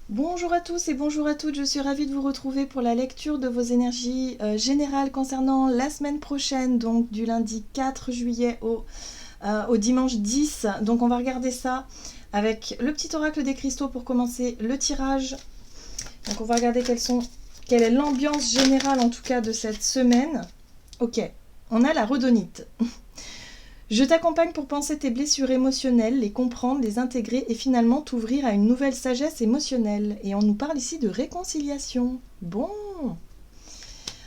Bonjour à tous et bonjour à toutes, je suis ravie de vous retrouver pour la lecture de vos énergies générales concernant la semaine prochaine, donc du lundi 4 juillet au dimanche 10. Donc on va regarder ça avec le petit oracle des cristaux pour commencer le tirage. Donc on va regarder quelle est l'ambiance générale en tout cas de cette semaine. Ok, on a la rhodonite. Je t'accompagne pour penser tes blessures émotionnelles, les comprendre, les intégrer et finalement t'ouvrir à une nouvelle sagesse émotionnelle. Et on nous parle ici de réconciliation. Bon,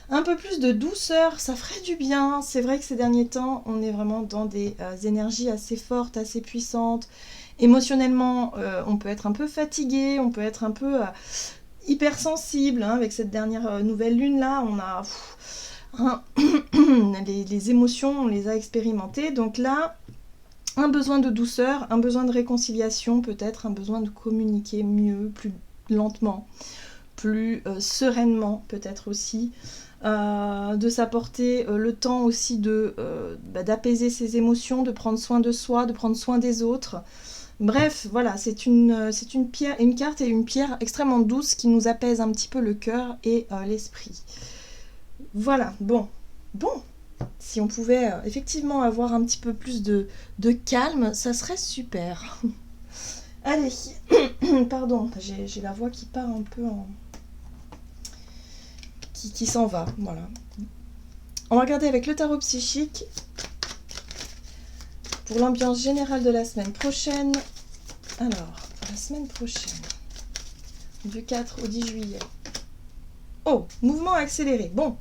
un peu plus de douceur, ça ferait du bien. C'est vrai que ces derniers temps, on est vraiment dans des énergies assez fortes, assez puissantes. Émotionnellement, on peut être un peu fatigué, on peut être un peu hypersensible. Hein, avec cette dernière nouvelle lune là, on a... Hein, les émotions, on les a expérimentées. Donc là, un besoin de douceur, un besoin de réconciliation, peut-être un besoin de communiquer mieux, plus lentement, plus sereinement, peut-être aussi. De s'apporter le temps aussi d'apaiser ses émotions, de prendre soin de soi, de prendre soin des autres. Bref, voilà, c'est une carte et une pierre extrêmement douce qui nous apaise un petit peu le cœur et l'esprit. Voilà, bon, si on pouvait effectivement avoir un petit peu plus de calme, ça serait super. Allez, pardon, j'ai la voix qui part un peu en... qui s'en va, voilà. On va regarder avec le tarot psychique pour l'ambiance générale de la semaine prochaine. Alors, la semaine prochaine, du 4 au 10 juillet. Oh, mouvement accéléré. Bon,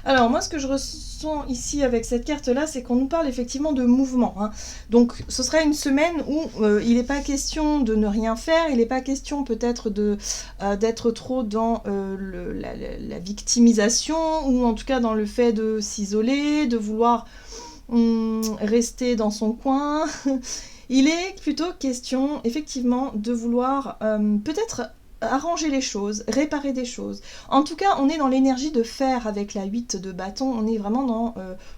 alors moi ce que je ressens ici avec cette carte-là, c'est qu'on nous parle effectivement de mouvement. Hein. Donc ce sera une semaine où il n'est pas question de ne rien faire, il n'est pas question peut-être d'être trop dans la victimisation, ou en tout cas dans le fait de s'isoler, de vouloir rester dans son coin. Il est plutôt question effectivement de vouloir peut-être arranger les choses, réparer des choses. En tout cas, on est dans l'énergie de faire avec la 8 de bâton, on est vraiment dans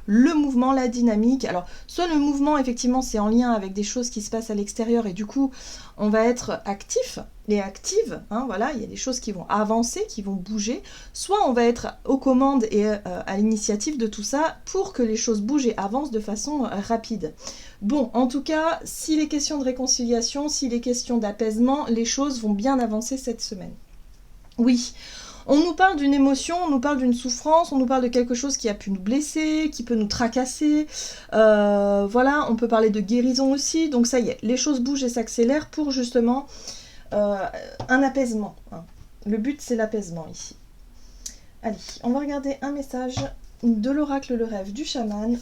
le mouvement, la dynamique. Alors, soit le mouvement, effectivement, c'est en lien avec des choses qui se passent à l'extérieur et du coup, on va être actif et active, hein, voilà, il y a des choses qui vont avancer, qui vont bouger, soit on va être aux commandes et à l'initiative de tout ça pour que les choses bougent et avancent de façon rapide. Bon, en tout cas, s'il est question de réconciliation, s'il est question d'apaisement, les choses vont bien avancer cette semaine. Oui, on nous parle d'une émotion, on nous parle d'une souffrance, on nous parle de quelque chose qui a pu nous blesser, qui peut nous tracasser. Voilà, on peut parler de guérison aussi. Donc ça y est, les choses bougent et s'accélèrent pour justement un apaisement. Hein. Le but, c'est l'apaisement ici. Allez, on va regarder un message de l'oracle Le Rêve du chaman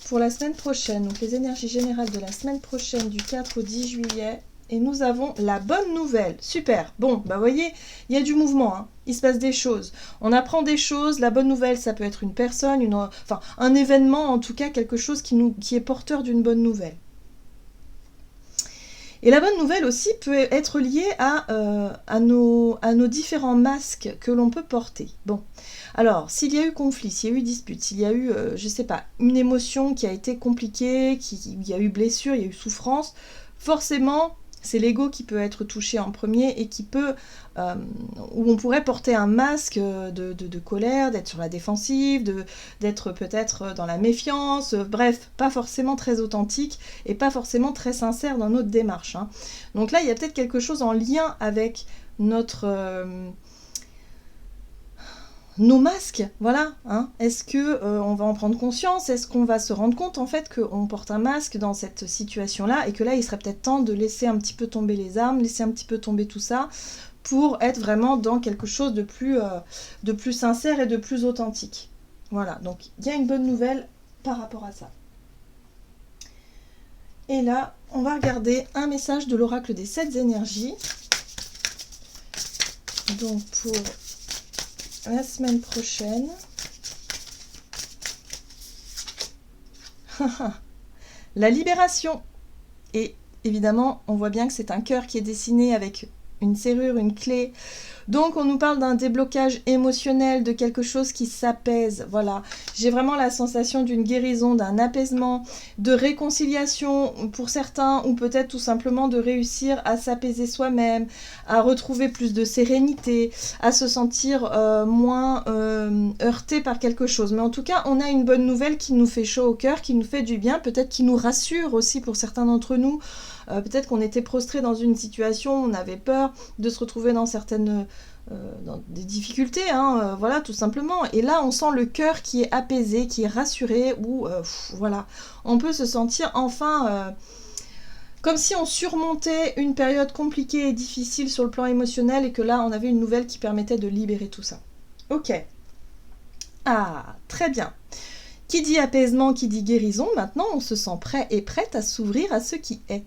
pour la semaine prochaine, donc les énergies générales de la semaine prochaine du 4 au 10 juillet. Et nous avons la bonne nouvelle. Super. Bon, bah voyez, il y a du mouvement. Hein. Il se passe des choses. On apprend des choses. La bonne nouvelle, ça peut être une personne, enfin un événement, en tout cas quelque chose qui est porteur d'une bonne nouvelle. Et la bonne nouvelle aussi peut être liée à nos différents masques que l'on peut porter. Bon, alors, s'il y a eu conflit, s'il y a eu dispute, s'il y a eu, je sais pas, une émotion qui a été compliquée, il y a eu blessure, il y a eu souffrance, forcément, c'est l'ego qui peut être touché en premier et qui peut, où on pourrait porter un masque de colère, d'être sur la défensive, d'être peut-être dans la méfiance, bref, pas forcément très authentique et pas forcément très sincère dans notre démarche. Hein. Donc là, il y a peut-être quelque chose en lien avec nos masques, voilà. Hein. Est-ce que on va en prendre conscience? Est-ce qu'on va se rendre compte en fait qu'on porte un masque dans cette situation-là et que là, il serait peut-être temps de laisser un petit peu tomber les armes, laisser un petit peu tomber tout ça pour être vraiment dans quelque chose de plus sincère et de plus authentique. Voilà, donc il y a une bonne nouvelle par rapport à ça. Et là, on va regarder un message de l'oracle des 7 énergies. Donc pour la semaine prochaine. La libération. Et évidemment, on voit bien que c'est un cœur qui est dessiné avec une serrure, une clé. Donc on nous parle d'un déblocage émotionnel, de quelque chose qui s'apaise, voilà. J'ai vraiment la sensation d'une guérison, d'un apaisement, de réconciliation pour certains, ou peut-être tout simplement de réussir à s'apaiser soi-même, à retrouver plus de sérénité, à se sentir moins heurté par quelque chose. Mais en tout cas, on a une bonne nouvelle qui nous fait chaud au cœur, qui nous fait du bien, peut-être qui nous rassure aussi pour certains d'entre nous. Peut-être qu'on était prostré dans une situation, on avait peur de se retrouver dans certaines dans des difficultés, hein, voilà, tout simplement. Et là, on sent le cœur qui est apaisé, qui est rassuré, ou voilà, on peut se sentir enfin comme si on surmontait une période compliquée et difficile sur le plan émotionnel, et que là, on avait une nouvelle qui permettait de libérer tout ça. Ok. Ah, très bien. Qui dit apaisement, qui dit guérison, maintenant on se sent prêt et prête à s'ouvrir à ce qui est.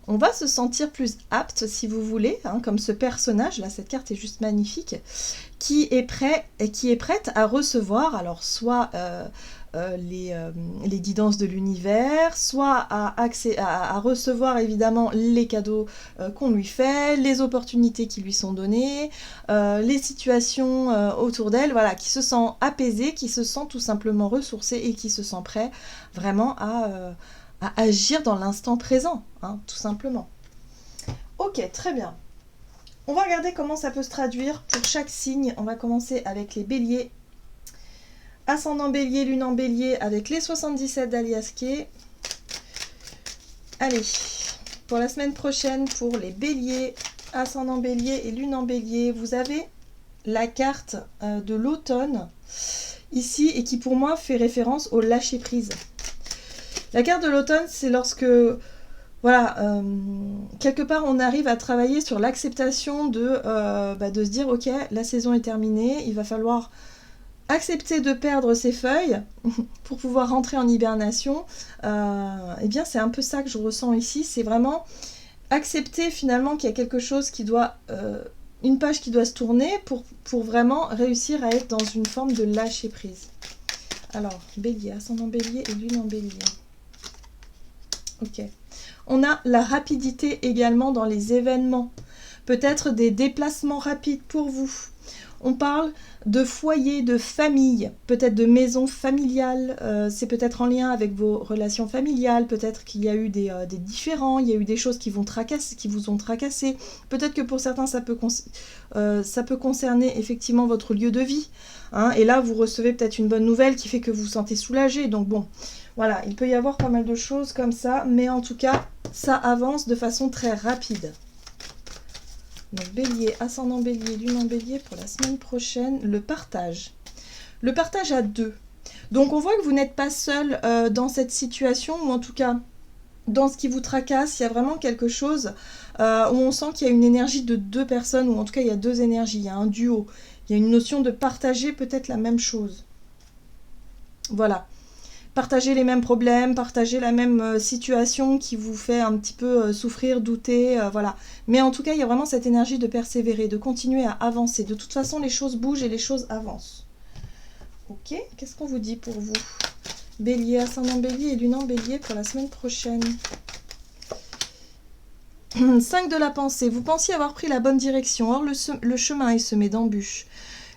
On va se sentir plus apte, si vous voulez, hein, comme ce personnage, là, cette carte est juste magnifique, qui est prêt et qui est prête à recevoir, alors soit les guidances de l'univers, soit à recevoir évidemment les cadeaux qu'on lui fait, les opportunités qui lui sont données, les situations autour d'elle, voilà, qui se sent apaisée, qui se sent tout simplement ressourcée et qui se sent prêt vraiment à agir dans l'instant présent, hein, tout simplement. Ok, très bien. On va regarder comment ça peut se traduire pour chaque signe. On va commencer avec les béliers. Ascendant bélier, lune en bélier avec les 77 d'Alias Kay. Allez, pour la semaine prochaine, pour les béliers, ascendant bélier et lune en bélier, vous avez la carte de l'automne ici et qui pour moi fait référence au lâcher prise. La carte de l'automne, c'est lorsque, voilà, quelque part on arrive à travailler sur l'acceptation de se dire ok, la saison est terminée, il va falloir accepter de perdre ses feuilles pour pouvoir rentrer en hibernation. Eh bien c'est un peu ça que je ressens ici, c'est vraiment accepter finalement qu'il y a quelque chose qui doit, une page qui doit se tourner pour vraiment réussir à être dans une forme de lâcher prise. Alors, bélier, ascendant bélier et lune en bélier. Ok. On a la rapidité également dans les événements. Peut-être des déplacements rapides pour vous. On parle de foyer, de famille, peut-être de maison familiale. C'est peut-être en lien avec vos relations familiales. Peut-être qu'il y a eu des différends, il y a eu des choses qui vous ont tracassé. Peut-être que pour certains, ça peut concerner effectivement votre lieu de vie. Hein, et là, vous recevez peut-être une bonne nouvelle qui fait que vous vous sentez soulagé. Donc bon, voilà, il peut y avoir pas mal de choses comme ça. Mais en tout cas, ça avance de façon très rapide. Donc bélier, ascendant bélier, lune en bélier pour la semaine prochaine, le partage. Le partage à deux. Donc on voit que vous n'êtes pas seul dans cette situation, ou en tout cas dans ce qui vous tracasse, il y a vraiment quelque chose où on sent qu'il y a une énergie de deux personnes, ou en tout cas il y a deux énergies, il y a un duo. Il y a une notion de partager peut-être la même chose. Voilà. Partager les mêmes problèmes, partager la même situation qui vous fait un petit peu souffrir, douter, voilà. Mais en tout cas, il y a vraiment cette énergie de persévérer, de continuer à avancer. De toute façon, les choses bougent et les choses avancent. Ok, qu'est-ce qu'on vous dit pour vous? Bélier, ascendant bélier et lune en bélier pour la semaine prochaine. 5 de la pensée. Vous pensiez avoir pris la bonne direction, or le chemin est semé d'embûches.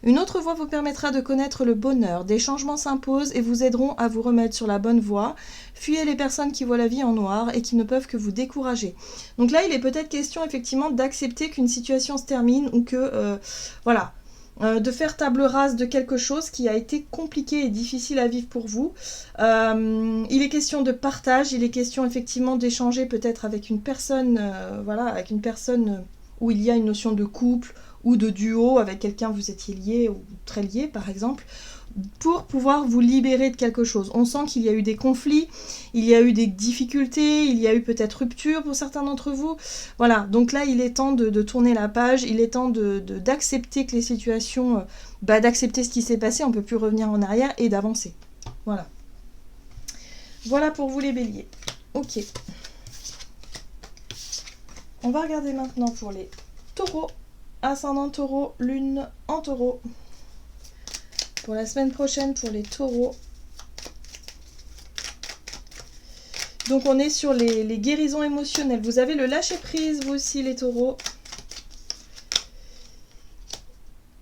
Une autre voie vous permettra de connaître le bonheur. Des changements s'imposent et vous aideront à vous remettre sur la bonne voie. Fuyez les personnes qui voient la vie en noir et qui ne peuvent que vous décourager. Donc là, il est peut-être question effectivement d'accepter qu'une situation se termine, ou que, voilà, de faire table rase de quelque chose qui a été compliqué et difficile à vivre pour vous. Il est question de partage, il est question effectivement d'échanger peut-être avec une personne, voilà, avec une personne où il y a une notion de couple, ou de duo, avec quelqu'un vous étiez lié ou très lié par exemple, pour pouvoir vous libérer de quelque chose. On sent qu'il y a eu des conflits, il y a eu des difficultés, il y a eu peut-être rupture pour certains d'entre vous. Voilà, donc là il est temps de tourner la page, il est temps d'accepter que les situations, d'accepter ce qui s'est passé, on ne peut plus revenir en arrière, et d'avancer. Voilà. Voilà pour vous les béliers. Ok. On va regarder maintenant pour les taureaux. Ascendant taureau, lune en taureau. Pour la semaine prochaine, pour les taureaux. Donc on est sur les guérisons émotionnelles. Vous avez le lâcher prise, vous aussi les taureaux.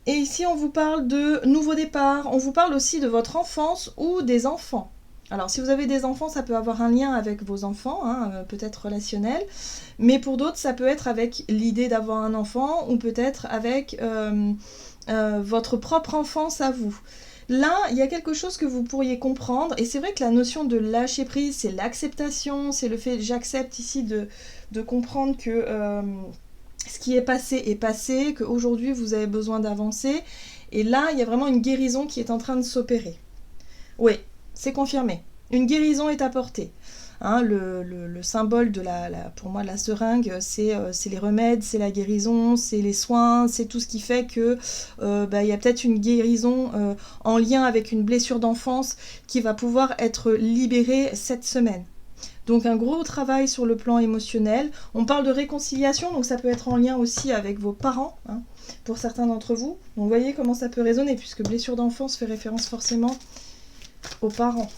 Et ici, on vous parle de nouveau départ. On vous parle aussi de votre enfance ou des enfants. Alors, si vous avez des enfants, ça peut avoir un lien avec vos enfants, hein, peut-être relationnel. Mais pour d'autres, ça peut être avec l'idée d'avoir un enfant ou peut-être avec votre propre enfance à vous. Là, il y a quelque chose que vous pourriez comprendre. Et c'est vrai que la notion de lâcher prise, c'est l'acceptation. C'est le fait, j'accepte ici de comprendre que ce qui est passé, qu'aujourd'hui, vous avez besoin d'avancer. Et là, il y a vraiment une guérison qui est en train de s'opérer. Oui, c'est confirmé. Une guérison est apportée. Hein, le symbole de pour moi, la seringue, c'est les remèdes, c'est la guérison, c'est les soins, c'est tout ce qui fait que y a peut-être une guérison en lien avec une blessure d'enfance qui va pouvoir être libérée cette semaine. Donc un gros travail sur le plan émotionnel. On parle de réconciliation, donc ça peut être en lien aussi avec vos parents, hein, pour certains d'entre vous. Donc vous voyez comment ça peut résonner, puisque blessure d'enfance fait référence forcément aux parents.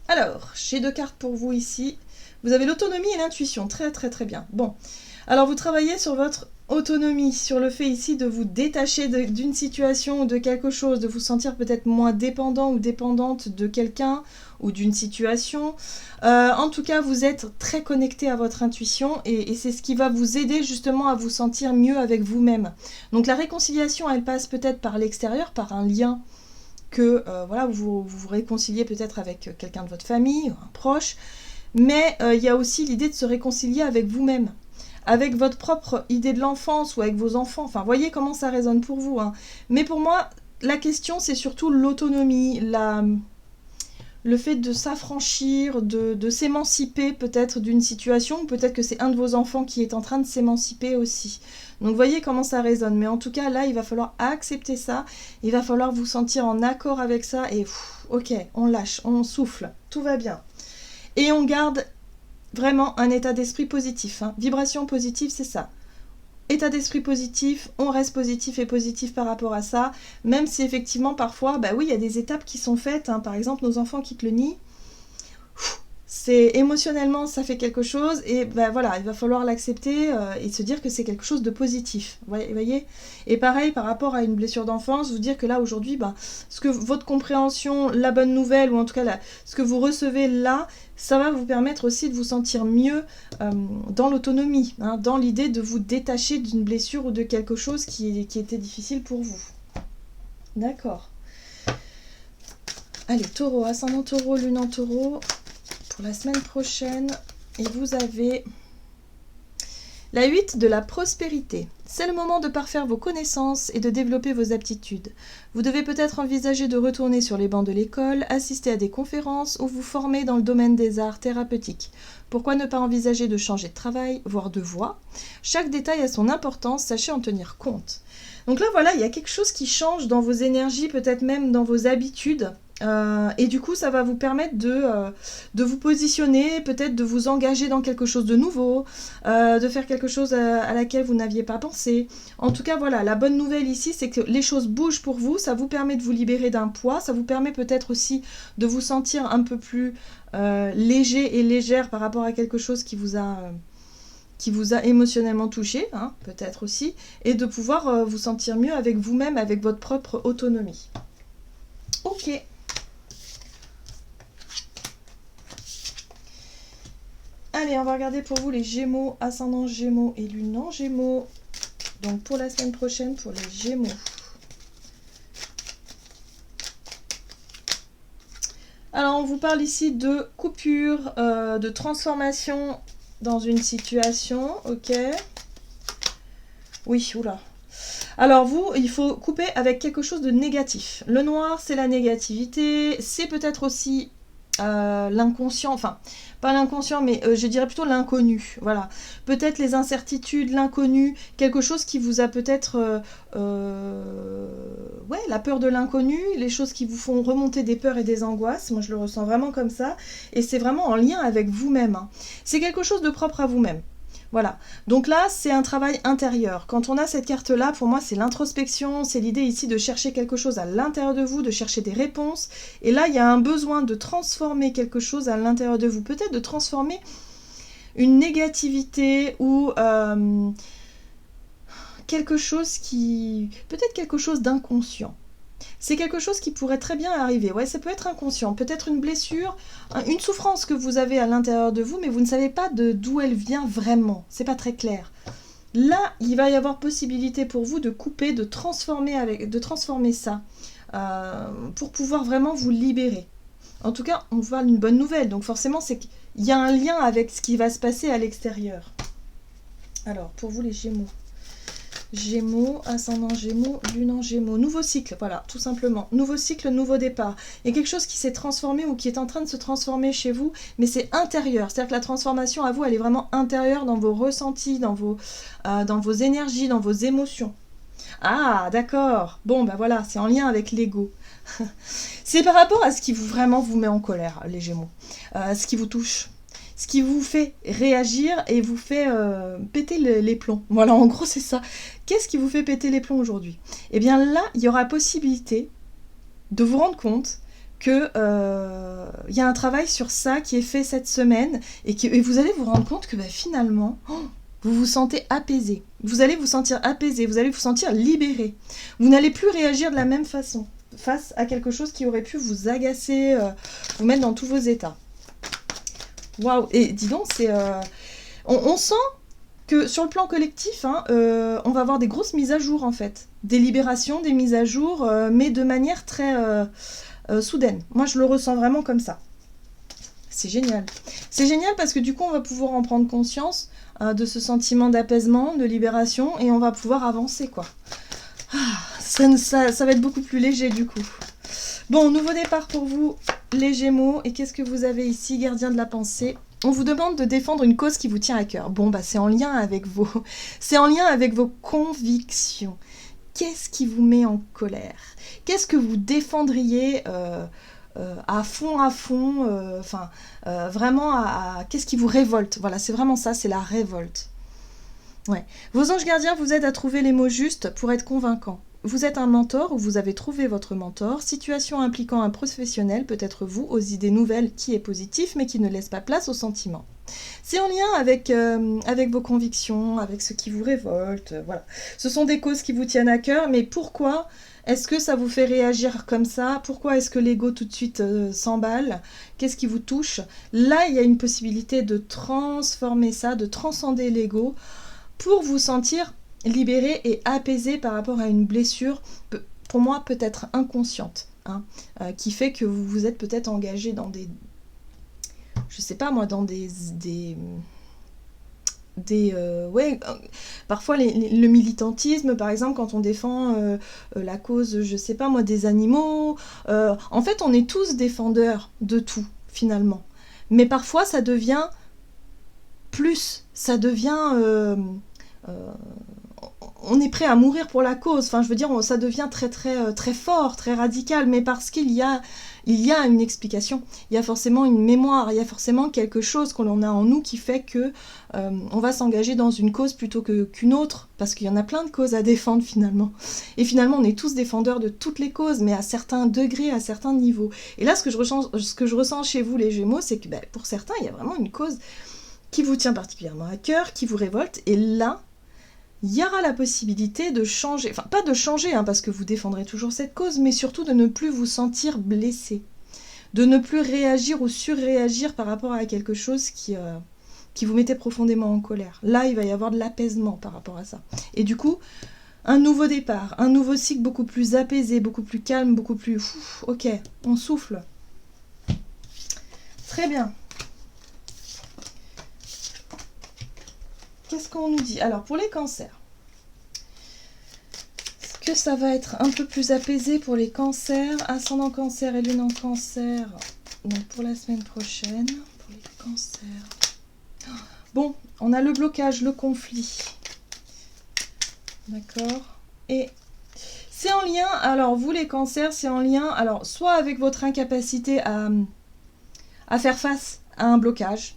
Alors, j'ai 2 cartes pour vous ici. Vous avez l'autonomie et l'intuition, très très très bien. Bon, alors vous travaillez sur votre autonomie, sur le fait ici de vous détacher d'une situation ou de quelque chose, de vous sentir peut-être moins dépendant ou dépendante de quelqu'un ou d'une situation. En tout cas, vous êtes très connecté à votre intuition et c'est ce qui va vous aider justement à vous sentir mieux avec vous-même. Donc la réconciliation, elle passe peut-être par l'extérieur, par un lien que voilà, vous vous réconciliez peut-être avec quelqu'un de votre famille, un proche, mais il y a aussi l'idée de se réconcilier avec vous-même, avec votre propre idée de l'enfance ou avec vos enfants. Enfin, voyez comment ça résonne pour vous. Hein. Mais pour moi, la question, c'est surtout l'autonomie, le fait de s'affranchir, de s'émanciper peut-être d'une situation, ou peut-être que c'est un de vos enfants qui est en train de s'émanciper aussi. Donc voyez comment ça résonne. Mais en tout cas, là, il va falloir accepter ça. Il va falloir vous sentir en accord avec ça. Et ok, on lâche, on souffle. Tout va bien. Et on garde vraiment un état d'esprit positif. Hein. Vibration positive, c'est ça. État d'esprit positif, on reste positif et positif par rapport à ça, même si effectivement parfois, bah oui, il y a des étapes qui sont faites, hein. Par exemple, nos enfants quittent le nid, c'est émotionnellement ça fait quelque chose et ben voilà, il va falloir l'accepter et se dire que c'est quelque chose de positif, vous voyez. Et pareil par rapport à une blessure d'enfance, vous dire que là aujourd'hui, ce que votre compréhension, la bonne nouvelle ou en tout cas ce que vous recevez là, ça va vous permettre aussi de vous sentir mieux dans l'autonomie, hein, dans l'idée de vous détacher d'une blessure ou de quelque chose qui était difficile pour vous. D'accord. Allez, taureau, ascendant taureau, lune en taureau. Pour la semaine prochaine, et vous avez la 8 de la prospérité. C'est le moment de parfaire vos connaissances et de développer vos aptitudes. Vous devez peut-être envisager de retourner sur les bancs de l'école, assister à des conférences ou vous former dans le domaine des arts thérapeutiques. Pourquoi ne pas envisager de changer de travail, voire de voie? Chaque détail a son importance, sachez en tenir compte. Donc là, voilà, il y a quelque chose qui change dans vos énergies, peut-être même dans vos habitudes. Et du coup, ça va vous permettre de vous positionner, peut-être de vous engager dans quelque chose de nouveau, de faire quelque chose à laquelle vous n'aviez pas pensé. En tout cas, voilà, la bonne nouvelle ici, c'est que les choses bougent pour vous, ça vous permet de vous libérer d'un poids, ça vous permet peut-être aussi de vous sentir un peu plus léger et légère par rapport à quelque chose qui vous a émotionnellement touché, hein, peut-être aussi, et de pouvoir vous sentir mieux avec vous-même, avec votre propre autonomie. Ok. Allez, on va regarder pour vous les Gémeaux, ascendant Gémeaux et lune en Gémeaux. Donc pour la semaine prochaine, pour les Gémeaux. Alors, on vous parle ici de coupure, de transformation dans une situation, ok. Oui, oula. Alors vous, il faut couper avec quelque chose de négatif. Le noir, c'est la négativité, c'est peut-être aussi l'inconscient, enfin, pas l'inconscient, mais je dirais plutôt l'inconnu, voilà. Peut-être les incertitudes, l'inconnu, quelque chose qui vous a peut-être, ouais, la peur de l'inconnu, les choses qui vous font remonter des peurs et des angoisses, moi je le ressens vraiment comme ça, et c'est vraiment en lien avec vous-même, hein. C'est quelque chose de propre à vous-même. Voilà, donc là c'est un travail intérieur. Quand on a cette carte-là, pour moi c'est l'introspection, c'est l'idée ici de chercher quelque chose à l'intérieur de vous, de chercher des réponses. Et là il y a un besoin de transformer quelque chose à l'intérieur de vous, peut-être de transformer une négativité ou quelque chose qui... peut-être quelque chose d'inconscient. C'est quelque chose qui pourrait très bien arriver. Ouais, ça peut être inconscient, peut-être une blessure, une souffrance que vous avez à l'intérieur de vous, mais vous ne savez pas d'où elle vient vraiment. C'est pas très clair. Là, il va y avoir possibilité pour vous de couper, de transformer ça, pour pouvoir vraiment vous libérer. En tout cas, on voit une bonne nouvelle. Donc forcément, c'est qu'il y a un lien avec ce qui va se passer à l'extérieur. Alors, pour vous les Gémeaux. Gémeaux, ascendant Gémeaux, lune en Gémeaux. Nouveau cycle, voilà, tout simplement. Nouveau cycle, nouveau départ. Il y a quelque chose qui s'est transformé ou qui est en train de se transformer chez vous, mais c'est intérieur. C'est-à-dire que la transformation à vous, elle est vraiment intérieure dans vos ressentis, dans vos énergies, dans vos émotions. Ah, d'accord. Bon, bah voilà, c'est en lien avec l'ego. C'est par rapport à ce qui vraiment vous met en colère, les Gémeaux. Ce qui vous touche. Ce qui vous fait réagir et vous fait péter les plombs. Voilà, en gros, c'est ça. Qu'est-ce qui vous fait péter les plombs aujourd'hui? Eh bien là, il y aura possibilité de vous rendre compte qu'il y a un travail sur ça qui est fait cette semaine et vous allez vous rendre compte que finalement, vous vous sentez apaisé. Vous allez vous sentir apaisé, vous allez vous sentir libéré. Vous n'allez plus réagir de la même façon face à quelque chose qui aurait pu vous agacer, vous mettre dans tous vos états. Waouh, et dis donc, c'est, on sent que sur le plan collectif, on va avoir des grosses mises à jour en fait. Des libérations, des mises à jour, mais de manière très soudaine. Moi, je le ressens vraiment comme ça. C'est génial. C'est génial parce que du coup, on va pouvoir en prendre conscience de ce sentiment d'apaisement, de libération, et on va pouvoir avancer, quoi. Ça va être beaucoup plus léger du coup. Bon, nouveau départ pour vous, les Gémeaux. Et qu'est-ce que vous avez ici, gardien de la pensée? On vous demande de défendre une cause qui vous tient à cœur. Bon, c'est en lien avec c'est en lien avec vos convictions. Qu'est-ce qui vous met en colère? Qu'est-ce que vous défendriez à fond, vraiment qu'est-ce qui vous révolte? Voilà, c'est vraiment ça, c'est la révolte. Ouais. Vos anges gardiens vous aident à trouver les mots justes pour être convaincants. Vous êtes un mentor ou vous avez trouvé votre mentor. Situation impliquant un professionnel, peut-être vous, aux idées nouvelles qui est positif mais qui ne laisse pas place aux sentiments. C'est en lien avec vos convictions, avec ce qui vous révolte. Voilà. Ce sont des causes qui vous tiennent à cœur, mais pourquoi est-ce que ça vous fait réagir comme ça? Pourquoi est-ce que l'ego tout de suite s'emballe? Qu'est-ce qui vous touche? Là, il y a une possibilité de transformer ça, de transcender l'ego pour vous sentir libéré et apaisé par rapport à une blessure, pour moi peut-être inconsciente, qui fait que vous vous êtes peut-être engagé dans des... Je sais pas moi, dans parfois le militantisme, par exemple, quand on défend la cause, je sais pas moi, des animaux. En fait, on est tous défendeurs de tout, finalement. Mais parfois, ça devient plus, ça devient... on est prêt à mourir pour la cause, enfin je veux dire, ça devient très très très fort, très radical, mais parce qu'il y a une explication, il y a forcément une mémoire, il y a forcément quelque chose qu'on a en nous qui fait que on va s'engager dans une cause plutôt qu'une autre, parce qu'il y en a plein de causes à défendre finalement. Et finalement on est tous défendeurs de toutes les causes, mais à certains degrés, à certains niveaux. Et là ce que je ressens chez vous les Gémeaux, c'est que pour certains il y a vraiment une cause qui vous tient particulièrement à cœur, qui vous révolte, et là il y aura la possibilité de changer, enfin pas de changer, parce que vous défendrez toujours cette cause, mais surtout de ne plus vous sentir blessé, de ne plus réagir ou surréagir par rapport à quelque chose qui vous mettait profondément en colère. Là, il va y avoir de l'apaisement par rapport à ça. Et du coup, un nouveau départ, un nouveau cycle beaucoup plus apaisé, beaucoup plus calme, beaucoup plus... ok, on souffle. Très bien. Qu'est-ce qu'on nous dit? Alors, pour les cancers, est-ce que ça va être un peu plus apaisé pour les cancers? Ascendant cancer et lune en cancer. Donc, pour la semaine prochaine, pour les cancers. Bon, on a le blocage, le conflit. D'accord. Et c'est en lien, alors vous les cancers, c'est en lien, alors soit avec votre incapacité à faire face à un blocage.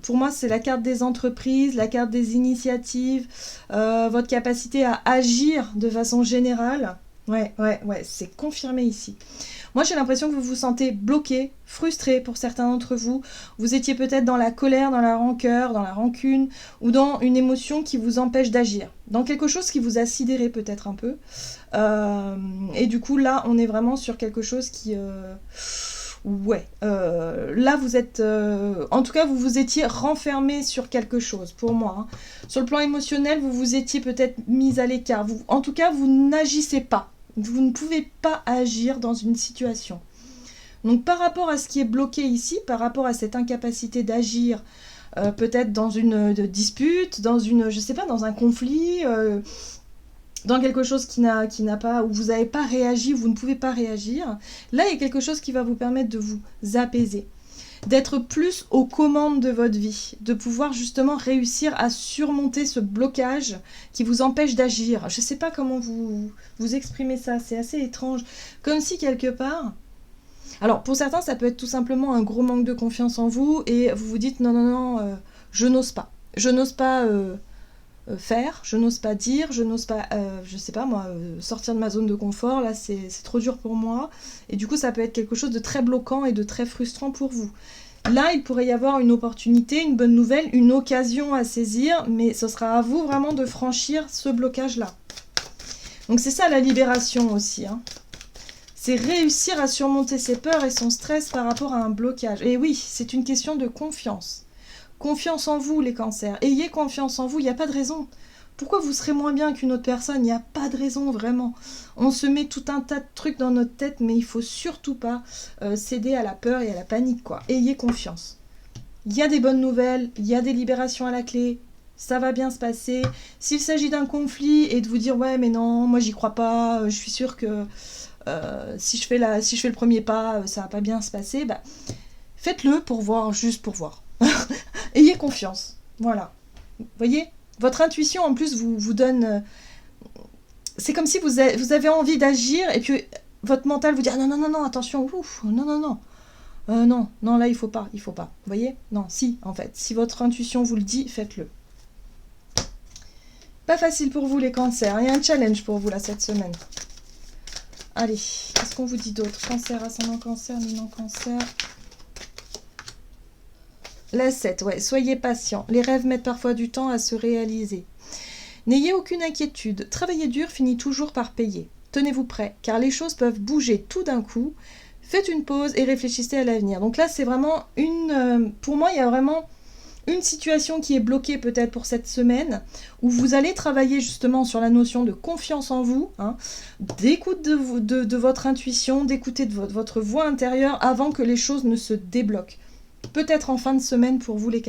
Pour moi, c'est la carte des entreprises, la carte des initiatives, votre capacité à agir de façon générale. Ouais, c'est confirmé ici. Moi, j'ai l'impression que vous vous sentez bloqué, frustré pour certains d'entre vous. Vous étiez peut-être dans la colère, dans la rancœur, dans la rancune, ou dans une émotion qui vous empêche d'agir. Dans quelque chose qui vous a sidéré peut-être un peu. Et du coup, là, on est vraiment sur quelque chose qui... là vous êtes... en tout cas, vous vous étiez renfermé sur quelque chose, pour moi. Hein. Sur le plan émotionnel, vous vous étiez peut-être mis à l'écart. En tout cas, vous n'agissez pas. Vous ne pouvez pas agir dans une situation. Donc par rapport à ce qui est bloqué ici, par rapport à cette incapacité d'agir, peut-être dans une dispute, dans une, je sais pas, dans un conflit... dans quelque chose qui n'a pas, où vous n'avez pas réagi, vous ne pouvez pas réagir, là il y a quelque chose qui va vous permettre de vous apaiser, d'être plus aux commandes de votre vie, de pouvoir justement réussir à surmonter ce blocage qui vous empêche d'agir. Je ne sais pas comment vous exprimez ça, c'est assez étrange, comme si quelque part... Alors pour certains ça peut être tout simplement un gros manque de confiance en vous et vous vous dites non, je n'ose pas. Je n'ose pas... faire, je n'ose pas dire, je n'ose pas, je sais pas moi, sortir de ma zone de confort, là c'est trop dur pour moi, et du coup ça peut être quelque chose de très bloquant et de très frustrant pour vous. Là, il pourrait y avoir une opportunité, une bonne nouvelle, une occasion à saisir, mais ce sera à vous vraiment de franchir ce blocage-là. Donc c'est ça la libération aussi, hein. C'est réussir à surmonter ses peurs et son stress par rapport à un blocage. Et oui, c'est une question de confiance. Confiance en vous, les cancers. Ayez confiance en vous, il n'y a pas de raison. Pourquoi vous serez moins bien qu'une autre personne? Il n'y a pas de raison, vraiment. On se met tout un tas de trucs dans notre tête, mais il ne faut surtout pas céder à la peur et à la panique, quoi. Ayez confiance. Il y a des bonnes nouvelles, il y a des libérations à la clé, ça va bien se passer. S'il s'agit d'un conflit et de vous dire « Ouais, mais non, moi j'y crois pas, je suis sûre que si je fais le premier pas, ça va pas bien se passer », bah, faites-le pour voir, juste pour voir. Ayez confiance, voilà. Vous voyez, votre intuition en plus vous donne... c'est comme si vous avez envie d'agir et puis votre mental vous dit ah, non, attention, ouf, non, non, là il faut pas. Vous voyez? Non, si, en fait, si votre intuition vous le dit, faites-le. Pas facile pour vous les cancers, il y a un challenge pour vous là cette semaine. Allez, qu'est-ce qu'on vous dit d'autre? Cancer, ascendant cancer, luminant cancer... La 7, ouais, soyez patient. Les rêves mettent parfois du temps à se réaliser. N'ayez aucune inquiétude. Travailler dur finit toujours par payer. Tenez-vous prêt, car les choses peuvent bouger tout d'un coup. Faites une pause et réfléchissez à l'avenir. Donc là, c'est vraiment une... pour moi, il y a vraiment une situation qui est bloquée peut-être pour cette semaine, où vous allez travailler justement sur la notion de confiance en vous, hein, d'écoute de votre intuition, d'écouter de votre voix intérieure avant que les choses ne se débloquent. Peut-être en fin de semaine pour vous les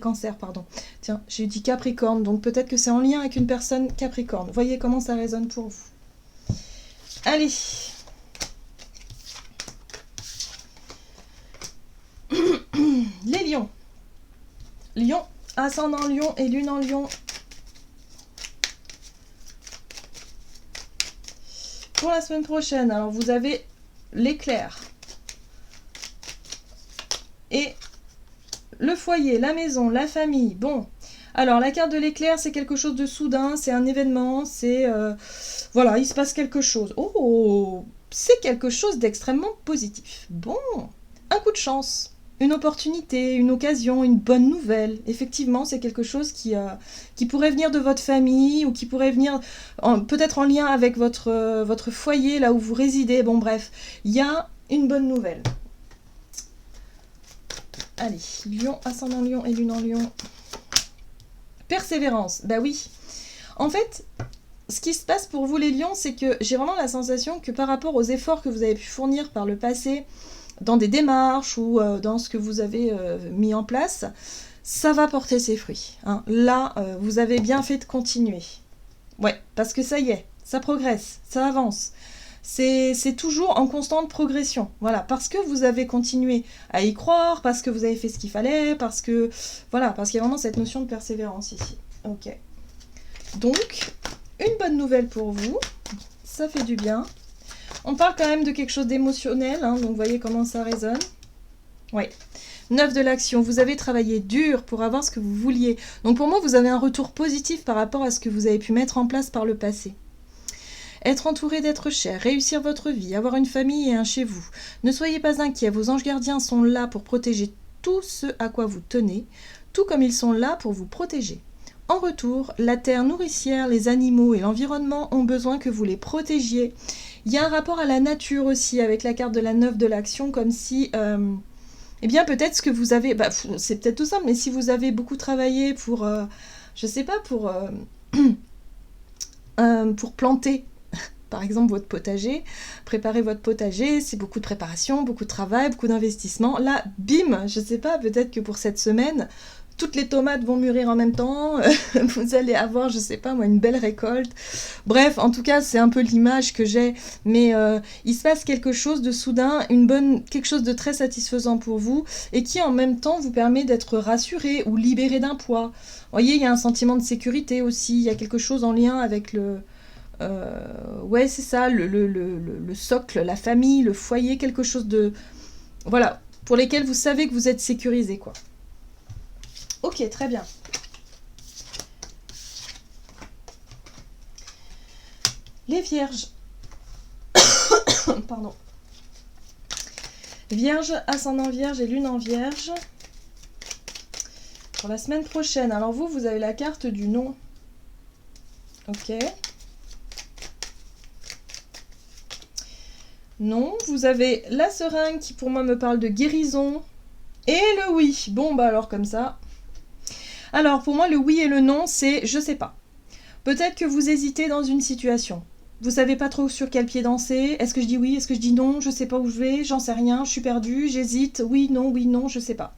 cancers, pardon. Tiens, j'ai dit Capricorne, donc peut-être que c'est en lien avec une personne Capricorne. Voyez comment ça résonne pour vous. Allez. Les lions. Lion, ascendant lion et lune en lion. Pour la semaine prochaine, alors vous avez l'éclair. Et le foyer, la maison, la famille, bon. Alors, la carte de l'éclair, c'est quelque chose de soudain, c'est un événement, c'est... voilà, il se passe quelque chose. Oh, c'est quelque chose d'extrêmement positif. Bon, un coup de chance, une opportunité, une occasion, une bonne nouvelle. Effectivement, c'est quelque chose qui pourrait venir de votre famille ou qui pourrait venir peut-être en lien avec votre foyer, là où vous résidez. Bon, bref, il y a une bonne nouvelle. Allez, lion, ascendant lion et lune en lion. Persévérance, bah oui. En fait, ce qui se passe pour vous les lions, c'est que j'ai vraiment la sensation que par rapport aux efforts que vous avez pu fournir par le passé, dans des démarches ou dans ce que vous avez mis en place, ça va porter ses fruits. Hein. Là, vous avez bien fait de continuer. Ouais, parce que ça y est, ça progresse, ça avance. C'est toujours en constante progression. Voilà, parce que vous avez continué à y croire, parce que vous avez fait ce qu'il fallait, parce que... Voilà, parce qu'il y a vraiment cette notion de persévérance ici. Ok. Donc, une bonne nouvelle pour vous. Ça fait du bien. On parle quand même de quelque chose d'émotionnel, hein, donc vous voyez comment ça résonne. Oui. 9 de l'action. Vous avez travaillé dur pour avoir ce que vous vouliez. Donc pour moi, vous avez un retour positif par rapport à ce que vous avez pu mettre en place par le passé. être entouré d'êtres chers, réussir votre vie, avoir une famille et un chez vous. Ne soyez pas inquiets, vos anges gardiens sont là pour protéger tout ce à quoi vous tenez, tout comme ils sont là pour vous protéger. En retour, la terre nourricière, les animaux et l'environnement ont besoin que vous les protégiez. Il y a un rapport à la nature aussi avec la carte de la 9 de l'action, comme si... eh bien, peut-être ce que vous avez... c'est peut-être tout simple, mais si vous avez beaucoup travaillé pour... je sais pas, pour planter, par exemple, votre potager, préparer votre potager, c'est beaucoup de préparation, beaucoup de travail, beaucoup d'investissement. Là, bim, je sais pas, peut-être que pour cette semaine... toutes les tomates vont mûrir en même temps, vous allez avoir, je sais pas moi, une belle récolte. Bref, en tout cas, c'est un peu l'image que j'ai, mais il se passe quelque chose de soudain, quelque chose de très satisfaisant pour vous, et qui en même temps vous permet d'être rassuré ou libéré d'un poids. Vous voyez, il y a un sentiment de sécurité aussi, il y a quelque chose en lien avec ouais, c'est ça, le socle, la famille, le foyer, quelque chose de... Voilà, pour lesquels vous savez que vous êtes sécurisé, quoi. Ok, très bien. Les vierges. Pardon. Vierge, ascendant vierge et lune en vierge. Pour la semaine prochaine. Alors vous avez la carte du non. Ok. Non, vous avez la seringue qui pour moi me parle de guérison. Et le oui. Bon, bah alors comme ça... Alors, pour moi, le oui et le non, c'est « je sais pas ». Peut-être que vous hésitez dans une situation. Vous savez pas trop sur quel pied danser. Est-ce que je dis oui? Est-ce que je dis non? Je sais pas où je vais. J'en sais rien. Je suis perdue. J'hésite. Oui, non, je sais pas.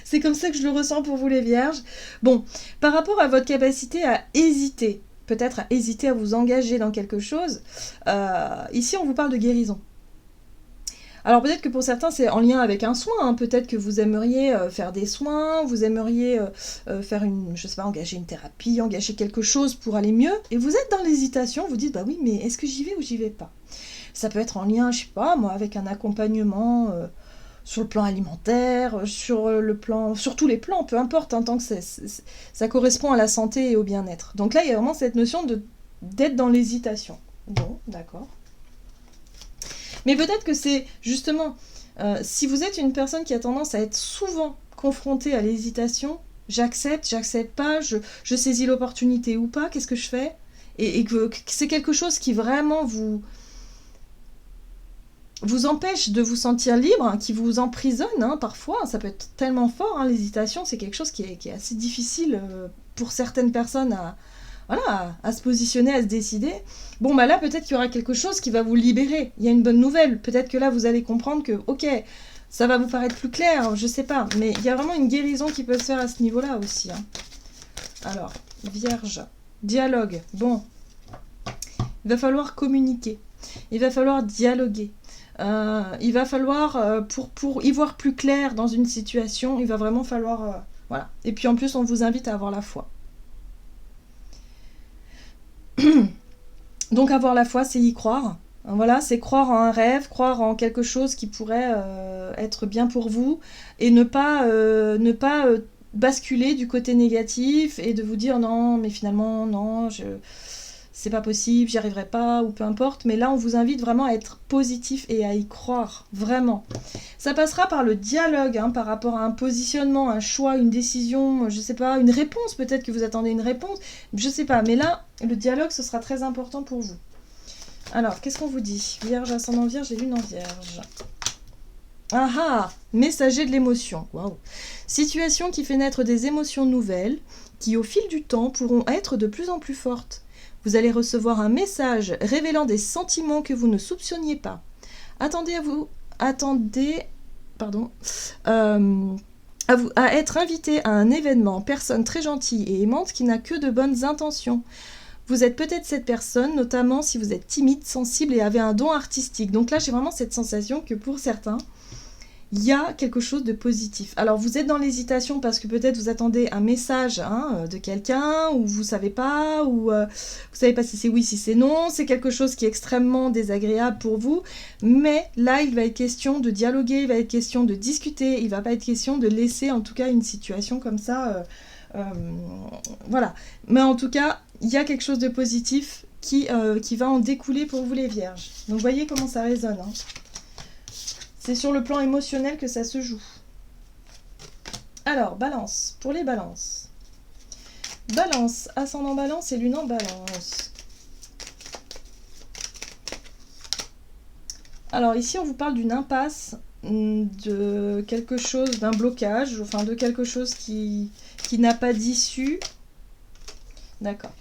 C'est comme ça que je le ressens pour vous, les vierges. Bon, par rapport à votre capacité à hésiter, peut-être à hésiter à vous engager dans quelque chose, ici, on vous parle de guérison. Alors peut-être que pour certains c'est en lien avec un soin, hein. Peut-être que vous aimeriez faire des soins, vous aimeriez faire je sais pas, engager une thérapie, engager quelque chose pour aller mieux, et vous êtes dans l'hésitation, vous dites bah oui mais est-ce que j'y vais ou j'y vais pas? Ça peut être en lien, je sais pas moi, avec un accompagnement sur le plan alimentaire, sur tous les plans, peu importe, hein, tant que ça correspond à la santé et au bien-être. Donc là il y a vraiment cette notion d'être dans l'hésitation. Bon, d'accord. Mais peut-être que c'est justement, si vous êtes une personne qui a tendance à être souvent confrontée à l'hésitation, j'accepte pas, je saisis l'opportunité ou pas, qu'est-ce que je fais? Et que c'est quelque chose qui vraiment vous empêche de vous sentir libre, hein, qui vous emprisonne, hein, parfois, ça peut être tellement fort, hein, l'hésitation, c'est quelque chose qui est assez difficile pour certaines personnes à se positionner, à se décider. Bon, bah là, peut-être qu'il y aura quelque chose qui va vous libérer. Il y a une bonne nouvelle. Peut-être que là, vous allez comprendre que, ok, ça va vous paraître plus clair, je sais pas. Mais il y a vraiment une guérison qui peut se faire à ce niveau-là aussi. Hein. Alors, Vierge, dialogue. Bon, il va falloir communiquer. Il va falloir dialoguer. Il va falloir, pour y voir plus clair dans une situation, il va vraiment falloir... voilà. Et puis en plus, on vous invite à avoir la foi. Donc avoir la foi, c'est y croire. Voilà, c'est croire en un rêve, croire en quelque chose qui pourrait être bien pour vous et ne pas basculer du côté négatif et de vous dire non, mais finalement, non, c'est pas possible, j'y arriverai pas, ou peu importe. Mais là, on vous invite vraiment à être positif et à y croire, vraiment. Ça passera par le dialogue, hein, par rapport à un positionnement, un choix, une décision, je sais pas, une réponse, peut-être que vous attendez une réponse, je sais pas. Mais là, le dialogue, ce sera très important pour vous. Alors, qu'est-ce qu'on vous dit? Vierge, ascendant vierge et lune en vierge. Ah ah, messager de l'émotion. Waouh. Situation qui fait naître des émotions nouvelles, qui au fil du temps pourront être de plus en plus fortes. Vous allez recevoir un message révélant des sentiments que vous ne soupçonniez pas. Attendez à être invité à un événement, personne très gentille et aimante qui n'a que de bonnes intentions. Vous êtes peut-être cette personne, notamment si vous êtes timide, sensible et avez un don artistique. Donc là, j'ai vraiment cette sensation que pour certains, il y a quelque chose de positif. Alors, vous êtes dans l'hésitation parce que peut-être vous attendez un message de quelqu'un, ou vous savez pas, ou vous savez pas si c'est oui, si c'est non. C'est quelque chose qui est extrêmement désagréable pour vous. Mais là, il va être question de dialoguer, il va être question de discuter, il va pas être question de laisser, en tout cas, une situation comme ça. Voilà. Mais en tout cas, il y a quelque chose de positif qui va en découler pour vous les vierges. Donc voyez comment ça résonne. Hein. C'est sur le plan émotionnel que ça se joue. Alors, balance, pour les balances. Balance, ascendant balance et lune en balance. Alors ici, on vous parle d'une impasse, de quelque chose, d'un blocage, enfin de quelque chose qui n'a pas d'issue. D'accord.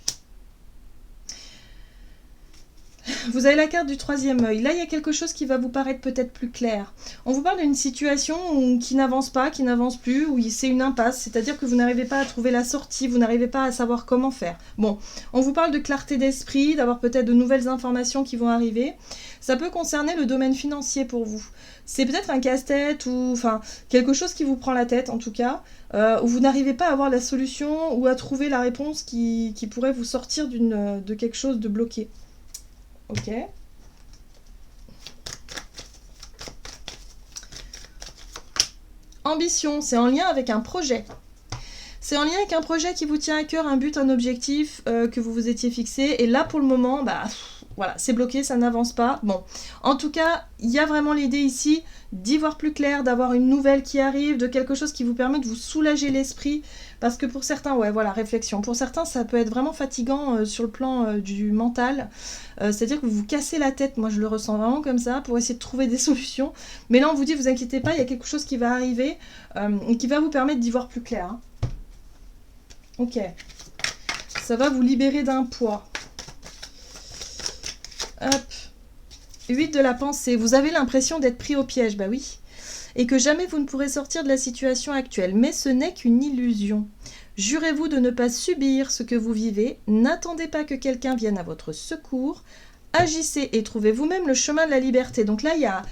Vous avez la carte du troisième œil. Là, il y a quelque chose qui va vous paraître peut-être plus clair. On vous parle d'une situation qui n'avance pas, qui n'avance plus, où c'est une impasse, c'est-à-dire que vous n'arrivez pas à trouver la sortie, vous n'arrivez pas à savoir comment faire. Bon, on vous parle de clarté d'esprit, d'avoir peut-être de nouvelles informations qui vont arriver. Ça peut concerner le domaine financier pour vous. C'est peut-être un casse-tête ou enfin quelque chose qui vous prend la tête en tout cas, où vous n'arrivez pas à avoir la solution ou à trouver la réponse qui pourrait vous sortir de quelque chose de bloqué. Ok. Ambition, c'est en lien avec un projet. C'est en lien avec un projet qui vous tient à cœur, un but, un objectif que vous vous étiez fixé. Et là, pour le moment, bah voilà, c'est bloqué, ça n'avance pas. Bon, en tout cas, il y a vraiment l'idée ici d'y voir plus clair, d'avoir une nouvelle qui arrive, de quelque chose qui vous permet de vous soulager l'esprit. Parce que pour certains, ouais, voilà, réflexion. Pour certains, ça peut être vraiment fatigant sur le plan du mental. C'est-à-dire que vous vous cassez la tête, moi je le ressens vraiment comme ça, pour essayer de trouver des solutions. Mais là, on vous dit, vous inquiétez pas, il y a quelque chose qui va arriver et qui va vous permettre d'y voir plus clair. Hein. Ok. Ça va vous libérer d'un poids. Hop. 8 de la pensée. Vous avez l'impression d'être pris au piège, bah oui. Et que jamais vous ne pourrez sortir de la situation actuelle. Mais ce n'est qu'une illusion. Jurez-vous de ne pas subir ce que vous vivez. N'attendez pas que quelqu'un vienne à votre secours. Agissez et trouvez vous-même le chemin de la liberté. Donc là, il y a...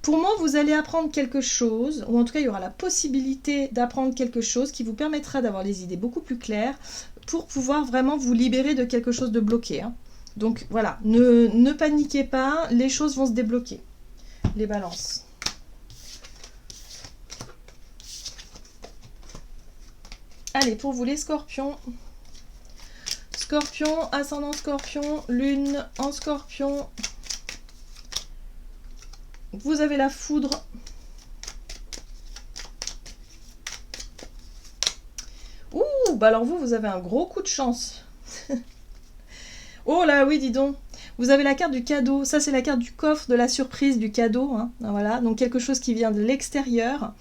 Pour moi, vous allez apprendre quelque chose, ou en tout cas, il y aura la possibilité d'apprendre quelque chose qui vous permettra d'avoir les idées beaucoup plus claires pour pouvoir vraiment vous libérer de quelque chose de bloqué. Hein. Donc voilà, ne paniquez pas, les choses vont se débloquer. Les balances. Allez, pour vous les scorpions. Scorpion, ascendant scorpion, lune en scorpion. Vous avez la foudre. Ouh, bah alors vous avez un gros coup de chance. Oh là, oui, dis donc. Vous avez la carte du cadeau. Ça, c'est la carte du coffre, de la surprise, du cadeau. Hein. Voilà, donc quelque chose qui vient de l'extérieur.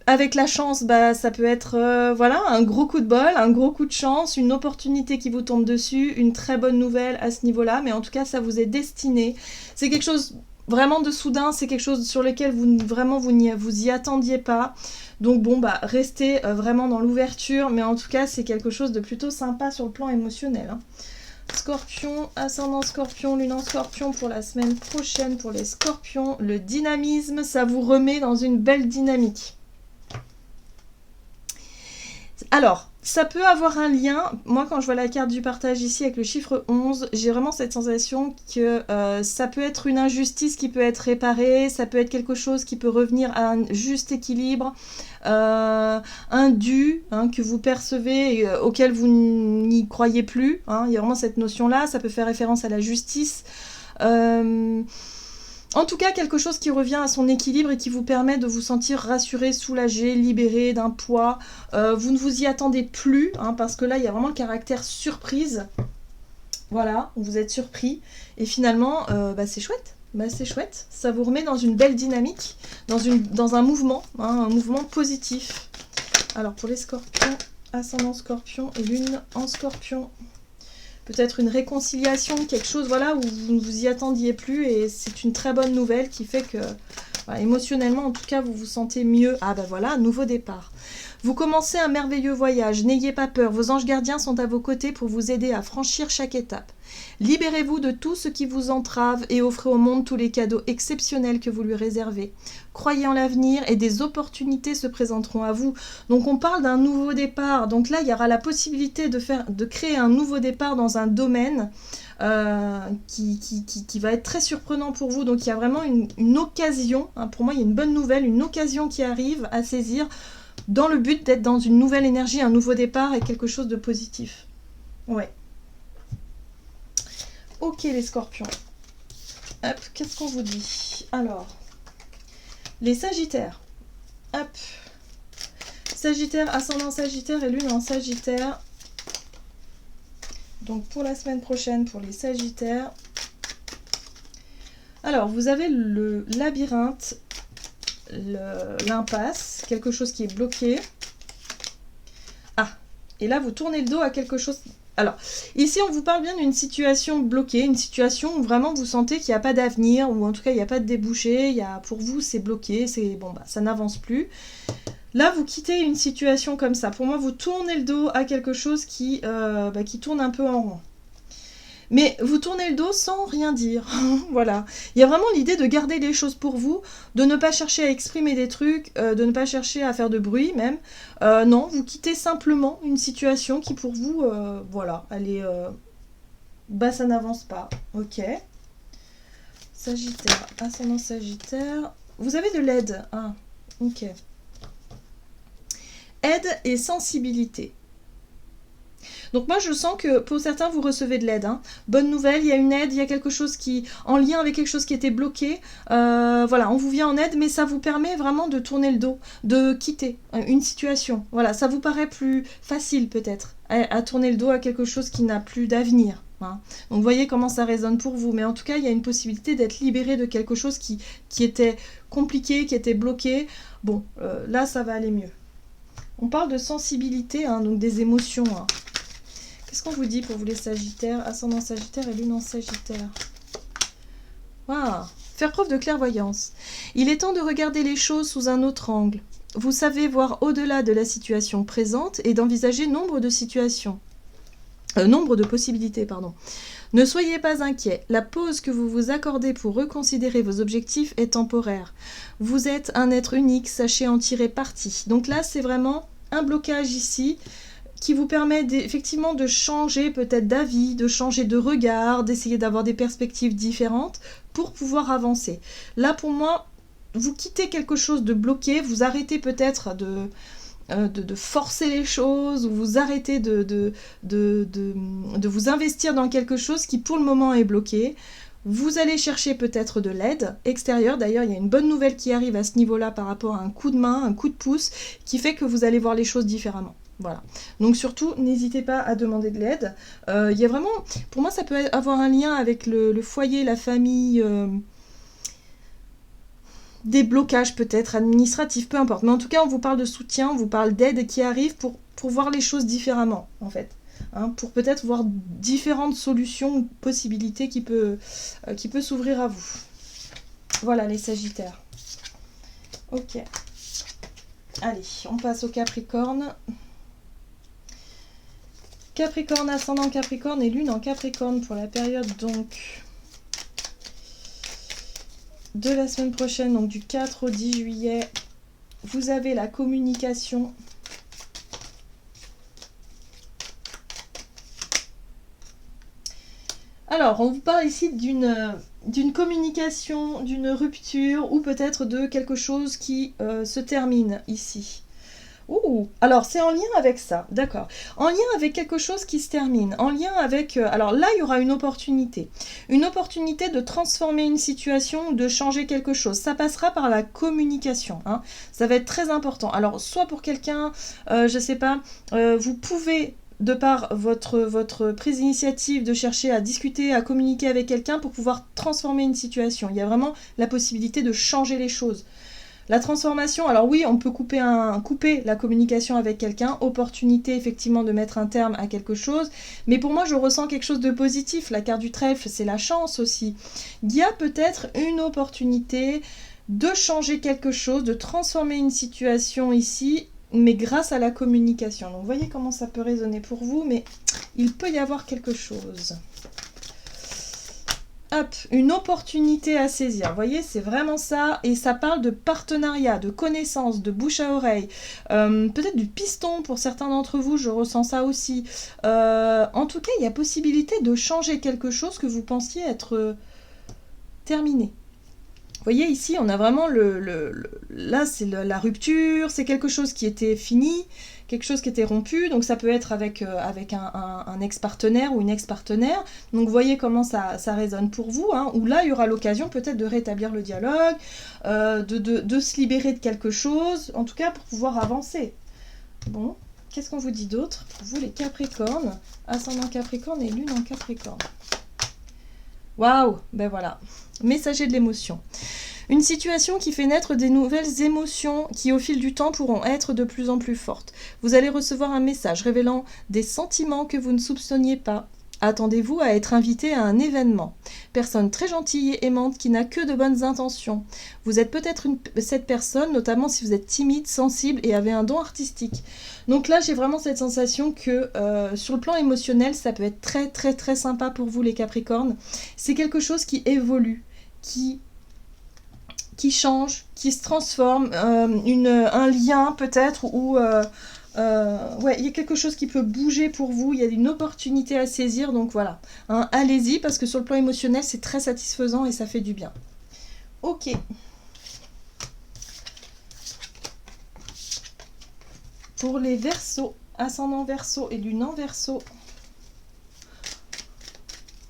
Avec la chance, bah, ça peut être voilà, un gros coup de bol, un gros coup de chance, une opportunité qui vous tombe dessus, une très bonne nouvelle à ce niveau-là. Mais en tout cas, ça vous est destiné. C'est quelque chose... Vraiment de soudain, c'est quelque chose sur lequel vous y attendiez pas. Donc bon, bah restez vraiment dans l'ouverture, mais en tout cas, c'est quelque chose de plutôt sympa sur le plan émotionnel. Hein. Scorpion, ascendant scorpion, lune en scorpion pour la semaine prochaine pour les scorpions. Le dynamisme, ça vous remet dans une belle dynamique. Alors, ça peut avoir un lien. Moi, quand je vois la carte du partage ici avec le chiffre 11, j'ai vraiment cette sensation que ça peut être une injustice qui peut être réparée, ça peut être quelque chose qui peut revenir à un juste équilibre, un dû hein, que vous percevez et auquel vous n'y croyez plus. Hein. Il y a vraiment cette notion-là, ça peut faire référence à la justice. En tout cas, quelque chose qui revient à son équilibre et qui vous permet de vous sentir rassuré, soulagé, libéré d'un poids. Vous ne vous y attendez plus, hein, parce que là, il y a vraiment le caractère surprise. Voilà, vous êtes surpris. Et finalement, bah, c'est chouette. Bah, c'est chouette. Ça vous remet dans une belle dynamique, dans un mouvement, hein, un mouvement positif. Alors, pour les scorpions, ascendant scorpion et lune en scorpion. Peut-être une réconciliation, quelque chose voilà, où vous ne vous y attendiez plus et c'est une très bonne nouvelle qui fait que, voilà, émotionnellement en tout cas, vous vous sentez mieux. Ah ben voilà, nouveau départ. Vous commencez un merveilleux voyage, n'ayez pas peur, vos anges gardiens sont à vos côtés pour vous aider à franchir chaque étape. Libérez-vous de tout ce qui vous entrave et offrez au monde tous les cadeaux exceptionnels que vous lui réservez. Croyez en l'avenir et des opportunités se présenteront à vous. Donc on parle d'un nouveau départ. Donc là, il y aura la possibilité de créer un nouveau départ dans un domaine qui va être très surprenant pour vous. Donc il y a vraiment une occasion, hein, pour moi il y a une bonne nouvelle, une occasion qui arrive à saisir dans le but d'être dans une nouvelle énergie, un nouveau départ et quelque chose de positif. Ouais. Ok les scorpions. Hop, qu'est-ce qu'on vous dit? Alors, les sagittaires. Hop. Sagittaire, ascendant Sagittaire et lune en Sagittaire. Donc pour la semaine prochaine, pour les Sagittaires. Alors, vous avez le labyrinthe, l'impasse, quelque chose qui est bloqué. Ah, et là, vous tournez le dos à quelque chose... Alors, ici, on vous parle bien d'une situation bloquée, une situation où vraiment vous sentez qu'il n'y a pas d'avenir, ou en tout cas, il n'y a pas de débouché, pour vous, c'est bloqué, bon, ça n'avance plus. Là, vous quittez une situation comme ça. Pour moi, vous tournez le dos à quelque chose qui tourne un peu en rond. Mais vous tournez le dos sans rien dire. Voilà. Il y a vraiment l'idée de garder les choses pour vous, de ne pas chercher à exprimer des trucs, de ne pas chercher à faire de bruit même. Non, vous quittez simplement une situation qui pour vous, voilà, elle est... ça n'avance pas. Ok. Sagittaire, ascendant Sagittaire. Vous avez de l'aide. Ah, ok. Aide et sensibilité. Donc moi je sens que pour certains vous recevez de l'aide. Bonne nouvelle, il y a une aide, il y a quelque chose qui en lien avec quelque chose qui était bloqué. Voilà, on vous vient en aide, mais ça vous permet vraiment de tourner le dos, de quitter une situation. Voilà, ça vous paraît plus facile peut-être à tourner le dos à quelque chose qui n'a plus d'avenir. Donc vous voyez comment ça résonne pour vous, mais en tout cas il y a une possibilité d'être libéré de quelque chose qui était compliqué, qui était bloqué. Bon, là ça va aller mieux. On parle de sensibilité, donc des émotions. Qu'est-ce qu'on vous dit pour vous les Sagittaires, ascendant Sagittaire et lune en Sagittaire? Waouh, faire preuve de clairvoyance. Il est temps de regarder les choses sous un autre angle. Vous savez voir au-delà de la situation présente et d'envisager nombre de possibilités, pardon. Ne soyez pas inquiets, la pause que vous vous accordez pour reconsidérer vos objectifs est temporaire. Vous êtes un être unique, sachez en tirer parti. Donc là, c'est vraiment un blocage ici qui vous permet effectivement de changer peut-être d'avis, de changer de regard, d'essayer d'avoir des perspectives différentes pour pouvoir avancer. Là, pour moi, vous quittez quelque chose de bloqué, vous arrêtez peut-être de forcer les choses, ou vous arrêtez de vous investir dans quelque chose qui pour le moment est bloqué. Vous allez chercher peut-être de l'aide extérieure. D'ailleurs, il y a une bonne nouvelle qui arrive à ce niveau-là par rapport à un coup de main, un coup de pouce, qui fait que vous allez voir les choses différemment. Voilà. Donc surtout, n'hésitez pas à demander de l'aide. Il y a vraiment, pour moi, ça peut avoir un lien avec le foyer, la famille... des blocages peut-être administratifs, peu importe. Mais en tout cas, on vous parle de soutien, on vous parle d'aide qui arrive pour voir les choses différemment, en fait. Pour peut-être voir différentes solutions ou possibilités qui peut s'ouvrir à vous. Voilà, les Sagittaires. Ok. Allez, on passe au Capricorne. Capricorne, ascendant Capricorne et lune en Capricorne pour la période donc... de la semaine prochaine, donc du 4 au 10 juillet, vous avez la communication. Alors, on vous parle ici d'une communication, d'une rupture, ou peut-être de quelque chose qui se termine ici. Ouh, alors c'est en lien avec ça, d'accord. En lien avec quelque chose qui se termine, en lien avec... alors là, il y aura une opportunité de transformer une situation, de changer quelque chose. Ça passera par la communication, ça va être très important. Alors, soit pour quelqu'un, je sais pas, vous pouvez... de par votre prise d'initiative, de chercher à discuter, à communiquer avec quelqu'un pour pouvoir transformer une situation. Il y a vraiment la possibilité de changer les choses. La transformation, alors oui, on peut couper la communication avec quelqu'un, opportunité effectivement de mettre un terme à quelque chose, mais pour moi je ressens quelque chose de positif. La carte du trèfle, c'est la chance aussi. Il y a peut-être une opportunité de changer quelque chose, de transformer une situation ici, mais grâce à la communication. Donc vous voyez comment ça peut résonner pour vous, mais il peut y avoir quelque chose. Hop, une opportunité à saisir. Vous voyez, c'est vraiment ça. Et ça parle de partenariat, de connaissances, de bouche à oreille. Peut-être du piston pour certains d'entre vous, je ressens ça aussi. En tout cas, il y a possibilité de changer quelque chose que vous pensiez être terminé. Vous voyez, ici, on a vraiment là, c'est la rupture, c'est quelque chose qui était fini, quelque chose qui était rompu, donc ça peut être avec un ex-partenaire ou une ex-partenaire. Donc voyez comment ça résonne pour vous, hein, où là il y aura l'occasion peut-être de rétablir le dialogue, de se libérer de quelque chose, en tout cas pour pouvoir avancer. Bon, qu'est-ce qu'on vous dit d'autre pour vous les Capricornes, ascendant Capricorne et lune en Capricorne? Waouh, ben voilà, messager de l'émotion. Une situation qui fait naître des nouvelles émotions qui au fil du temps pourront être de plus en plus fortes. Vous allez recevoir un message révélant des sentiments que vous ne soupçonniez pas. Attendez-vous à être invité à un événement. Personne très gentille et aimante qui n'a que de bonnes intentions. Vous êtes peut-être cette personne, notamment si vous êtes timide, sensible et avez un don artistique. Donc là, j'ai vraiment cette sensation que sur le plan émotionnel, ça peut être très très très sympa pour vous les Capricornes. C'est quelque chose qui évolue, qui change, qui se transforme, un lien peut-être, ou ouais, il y a quelque chose qui peut bouger pour vous, il y a une opportunité à saisir, donc voilà, hein, allez-y, parce que sur le plan émotionnel, c'est très satisfaisant et ça fait du bien. Ok. Pour les Verseaux, ascendant Verseau et lune en Verseau,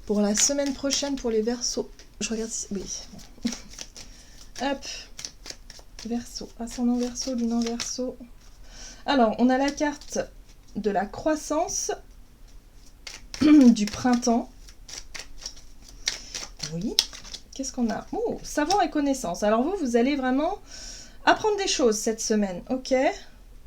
pour la semaine prochaine pour les Verseaux, je regarde si... oui, bon. Hop, Verseau, ascendant Verseau, lune en Verseau. Alors, on a la carte de la croissance, du printemps. Oui, qu'est-ce qu'on a? Oh, savoir et connaissance. Alors vous allez vraiment apprendre des choses cette semaine, ok?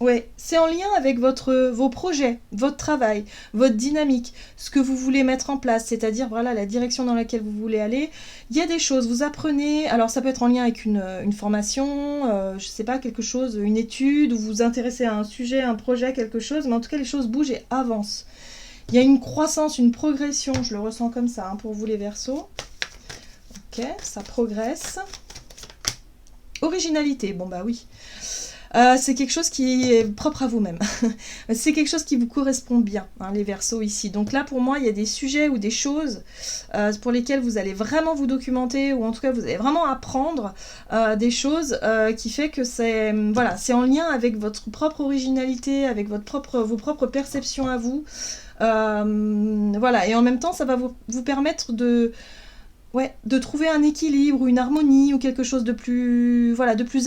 Ouais, c'est en lien avec vos projets, votre travail, votre dynamique, ce que vous voulez mettre en place, c'est-à-dire voilà la direction dans laquelle vous voulez aller. Il y a des choses, vous apprenez, alors ça peut être en lien avec une formation, je sais pas, quelque chose, une étude, ou vous vous intéressez à un sujet, un projet, quelque chose, mais en tout cas les choses bougent et avancent. Il y a une croissance, une progression, je le ressens comme ça, hein, pour vous les Verseaux. Ok, ça progresse. Originalité, bon bah oui. C'est quelque chose qui est propre à vous-même. C'est quelque chose qui vous correspond bien, hein, les Verseaux ici. Donc là, pour moi, il y a des sujets ou des choses pour lesquelles vous allez vraiment vous documenter, ou en tout cas, vous allez vraiment apprendre des choses qui fait que c'est voilà, c'est en lien avec votre propre originalité, avec vos propres perceptions à vous. Voilà, et en même temps, ça va vous permettre de trouver un équilibre ou une harmonie ou quelque chose de plus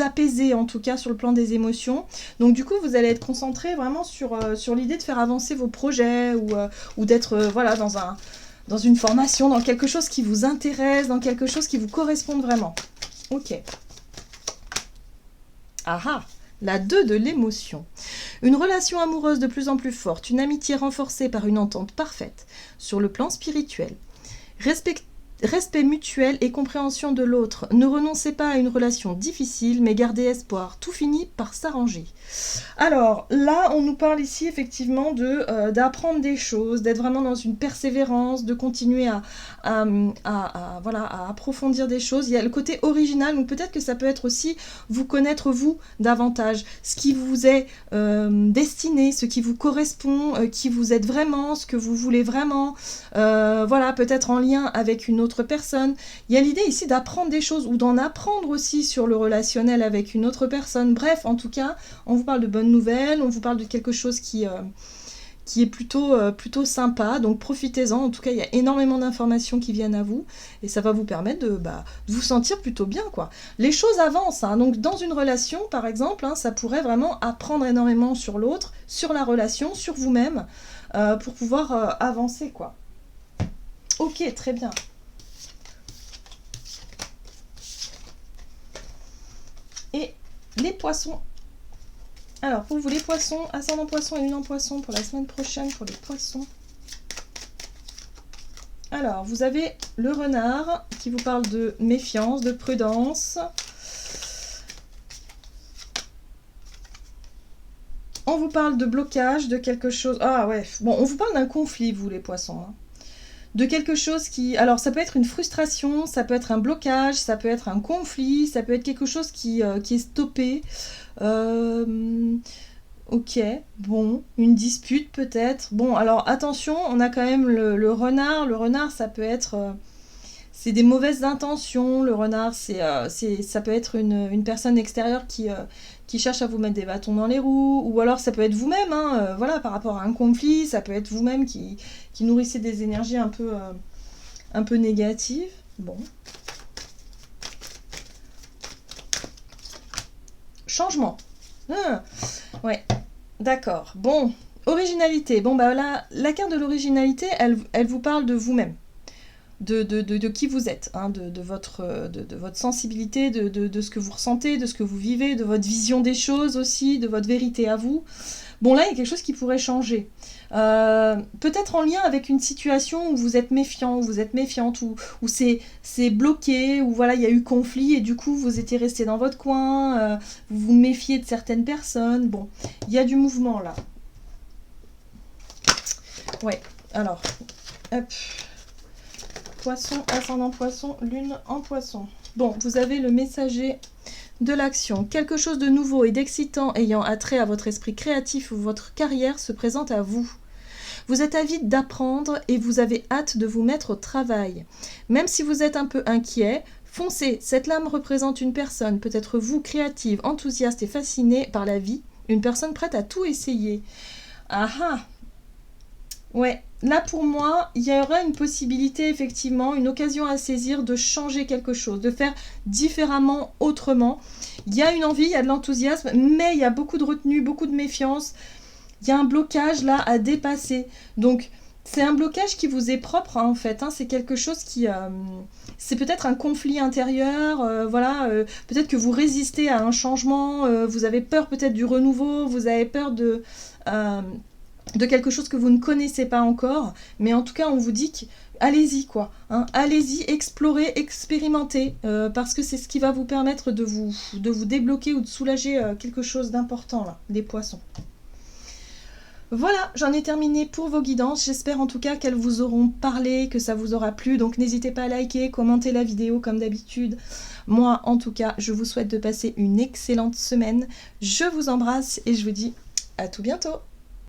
apaisé en tout cas sur le plan des émotions. Donc du coup vous allez être concentré vraiment sur l'idée de faire avancer vos projets ou d'être voilà dans une formation, dans quelque chose qui vous intéresse, dans quelque chose qui vous correspond vraiment. Ok. Ah ah, la 2 de l'émotion. Une relation amoureuse de plus en plus forte, une amitié renforcée par une entente parfaite sur le plan spirituel. Respect mutuel et compréhension de l'autre. Ne renoncez pas à une relation difficile, mais gardez espoir. Tout finit par s'arranger. Alors, là, on nous parle ici effectivement d'apprendre des choses, d'être vraiment dans une persévérance, de continuer à approfondir des choses. Il y a le côté original, donc peut-être que ça peut être aussi vous connaître vous davantage, ce qui vous est destiné, ce qui vous correspond, qui vous êtes vraiment, ce que vous voulez vraiment. Voilà, peut-être en lien avec une autre personne. Il y a l'idée ici d'apprendre des choses ou d'en apprendre aussi sur le relationnel avec une autre personne. Bref, en tout cas, on vous parle de bonnes nouvelles, on vous parle de quelque chose qui est plutôt sympa, donc profitez-en. En tout cas, il y a énormément d'informations qui viennent à vous et ça va vous permettre de vous sentir plutôt bien, quoi. Les choses avancent, hein. Donc dans une relation, par exemple, hein, ça pourrait vraiment apprendre énormément sur l'autre, sur la relation, sur vous-même, pour pouvoir avancer, quoi. Ok, très bien. Et les poissons. Alors, pour vous les poissons, ascendant poisson et lune en poisson pour la semaine prochaine pour les poissons. Alors, vous avez le renard qui vous parle de méfiance, de prudence. On vous parle de blocage, de quelque chose... Ah ouais, bon, on vous parle d'un conflit, vous les poissons, hein. De quelque chose qui... Alors, ça peut être une frustration, ça peut être un blocage, ça peut être un conflit, ça peut être quelque chose qui est stoppé. Ok, bon, une dispute peut-être. Bon, alors attention, on a quand même le renard. Le renard, ça peut être... c'est des mauvaises intentions. Le renard, ça peut être une personne extérieure qui qui cherchent à vous mettre des bâtons dans les roues, ou alors ça peut être vous-même, hein, voilà, par rapport à un conflit, ça peut être vous-même qui nourrissez des énergies un peu négatives. Bon. Changement. Ah, ouais, d'accord. Bon, originalité. Bon, bah là, la carte de l'originalité, elle vous parle de vous-même. De qui vous êtes, hein, de votre sensibilité, de ce que vous ressentez, de ce que vous vivez, de votre vision des choses aussi, de votre vérité à vous. Bon, là, il y a quelque chose qui pourrait changer. Peut-être en lien avec une situation où vous êtes méfiant, où vous êtes méfiante, où c'est bloqué, où voilà, il y a eu conflit et du coup, vous étiez resté dans votre coin, vous vous méfiez de certaines personnes. Bon, il y a du mouvement là. Ouais, alors, hop. Poisson, ascendant poisson, lune en poisson. Bon, vous avez le messager de l'action. Quelque chose de nouveau et d'excitant ayant attrait à votre esprit créatif ou votre carrière se présente à vous. Vous êtes avide d'apprendre et vous avez hâte de vous mettre au travail. Même si vous êtes un peu inquiet, foncez. Cette lame représente une personne, peut-être vous, créative, enthousiaste et fascinée par la vie. Une personne prête à tout essayer. Ah ah! Ouais, là pour moi, il y aura une possibilité, effectivement, une occasion à saisir de changer quelque chose, de faire différemment, autrement. Il y a une envie, il y a de l'enthousiasme, mais il y a beaucoup de retenue, beaucoup de méfiance. Il y a un blocage là à dépasser. Donc, c'est un blocage qui vous est propre, hein, en fait. Hein. C'est quelque chose qui... c'est peut-être un conflit intérieur, voilà. Peut-être que vous résistez à un changement, vous avez peur peut-être du renouveau, vous avez peur de quelque chose que vous ne connaissez pas encore, mais en tout cas on vous dit allez-y quoi, hein, allez-y, explorez, expérimentez, parce que c'est ce qui va vous permettre de vous débloquer ou de soulager quelque chose d'important là, des poissons. Voilà, j'en ai terminé pour vos guidances, j'espère en tout cas qu'elles vous auront parlé, que ça vous aura plu, donc n'hésitez pas à liker, commenter la vidéo comme d'habitude. Moi en tout cas, je vous souhaite de passer une excellente semaine, je vous embrasse et je vous dis à tout bientôt.